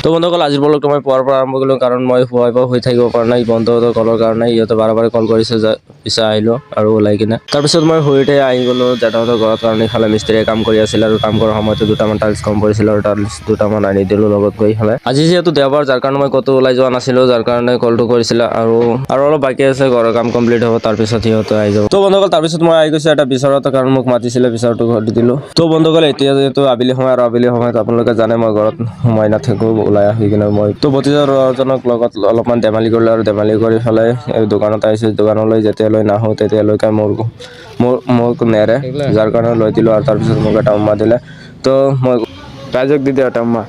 তো বন্ধুসকল আজিৰ ব্লগটো মই পুৱাৰ পৰা আৰম্ভ কৰিলোঁ কাৰণ মই শুৱাই হৈ থাকিব পৰা নাই বন্ধুহঁতৰ কলৰ কাৰণে ইহঁতে বাৰে বাৰে কল কৰিছে যে পিছে আহিলোঁ আৰু ওলাই কিনে তাৰপিছত মই শুইতে আহি গ'লোঁ জেঠাহঁতৰ ঘৰত কাৰণ ইফালে মিস্ত্ৰীয়ে কাম কৰি আছিল আৰু কাম কৰাৰ সময়তে দুটামান টাইলছ কম পৰিছিল আৰু টাইলছ দুটামান আনি দিলোঁ লগত গৈ ইফালে আজি যিহেতু দেওবাৰ যাৰ কাৰণে মই ক'তো ওলাই যোৱা নাছিলোঁ যাৰ কাৰণে কলটো কৰিছিলে আৰু অলপ বাকী আছে ঘৰৰ কাম কমপ্লিট হ'ব তাৰপিছত সিহঁতে আহি যাব তো বন্ধুসকল তাৰপিছত মই আহি গৈছোঁ এটা বিচাৰত কাৰণ মোক মাতিছিলে বিচাৰটো ঘৰত দি দিলোঁ তো বন্ধুসকল এতিয়া যিহেতু আবেলি সময় আৰু আবেলি সময়ত আপোনালোকে জানে মই ঘৰত সোমাই নাথাকোঁ ওলাই আহি কিনে মই তো ভতিজাজনক লগত অলপমান ধেমালি কৰিলোঁ আৰু ধেমালি কৰি পেলাই দোকানত আহিছোঁ দোকানলৈ যেতিয়ালৈ নাহোঁ তেতিয়ালৈকে মোক নেৰে যাৰ কাৰণে লৈ দিলোঁ আৰু তাৰপিছত মোক এটা উম্মা দিলে তো মই ৰাইজক দি দিওঁ এটা উম্মা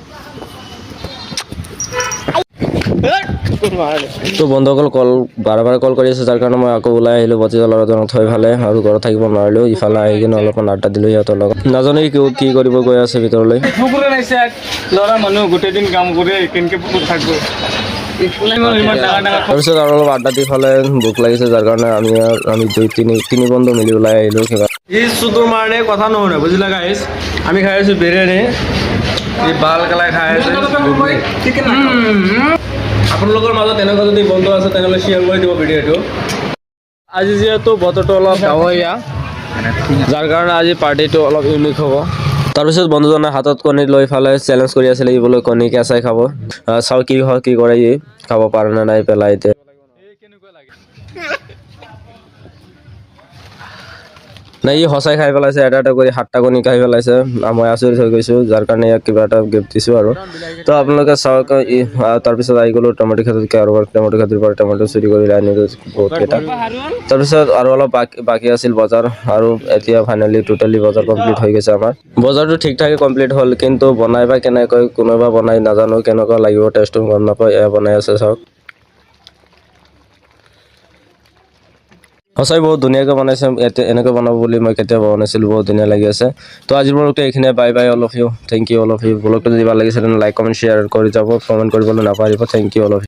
তো বন্ধুসকল বাৰে বাৰে কল কৰি আছে যাৰ কাৰণে মই আকৌ ওলাই আহিলোঁ ভতিজা ল'ৰাজনক থৈ ফালে আৰু ঘৰত থাকিব নোৱাৰিলোঁ ইফালে আহি কিনে অলপমান আড্ডা দিলোঁ সিহঁতৰ লগত নাজানো কি কৰিব গৈ আছে ভিতৰলৈ ল'ৰা মানুহ গোটেই দিন কাম কৰে কেনেকৈ থাকব তাৰপিছত আৰু অলপ আড্ডা দি ফালে ভোক লাগিছে যাৰ কাৰণে আমি তিনি বন্ধু মিলি ওলাই আহিলোঁ কিবা চুটোৰ মাৰণে কথা নুশুনে বুজিলা গাইছ আমি খাই আছোঁ বিৰিয়ানী এই বাল কালাই খাই আছে আপোনালোকৰ মাজত এনেকুৱা যদি বন্ধু আছে তেনেহ'লে শ্বেয়াৰ কৰি দিব ভিডিঅ'টো আজি যিহেতু বতৰটো অলপ ডাৱৰীয়া যাৰ কাৰণে আজি পাৰ্টিটো অলপ ইউনিক হ'ব তাৰপিছত বন্ধুজনে হাতত কণী লৈ ফালে চেলেঞ্জ কৰি আছিলে ই বোলে কণী কেঁচাই খাব চাওঁ কি হয় কি কৰে ই খাব পাৰে নে নাই পেলাই এতিয়া নাই ই সঁচাই খাই পেলাইছে এটা এটা কৰি 7টা কণী খাই পেলাইছে মই আচৰিত হৈ গৈছোঁ যাৰ কাৰণে ইয়াক কিবা এটা গিফ্ট দিছোঁ আৰু তো আপোনালোকে চাওক তাৰপিছত আহি গ'লোঁ টমেটো খেতিতকৈ আৰু টমেটো খেতিৰ পৰা টমেটো চুৰি কৰি আনিলোঁ বহুতকেইটা তাৰপিছত আৰু অলপ বাকী আছিল বজাৰ আৰু এতিয়া ফাইনেলি টোটেলি বজাৰ কমপ্লিট হৈ গৈছে আমাৰ বজাৰটো ঠিক ঠাকে কমপ্লিট হ'ল কিন্তু বনাই বা কেনেকৈ কোনোবা বনাই নাজানো কেনেকুৱা লাগিব টেষ্টটো গম নাপাওঁ এয়া বনাই আছে চাওক সঁচাই বহুত ধুনীয়াকৈ বনাইছে এনেকৈ বনাব বুলি মই কেতিয়াবা বনাইছিলোঁ বহুত ধুনীয়া লাগি আছে তো আজিৰ ব্লগটো এইখিনিয়ে bye bye all of you thank you all of you ব্লগটো যদি ভাল লাগিছে তেনে লাইক কমেণ্ট শ্বেয়াৰ কৰি যাব কমেণ্ট কৰিবলৈ নাপাহৰিব thank you all of U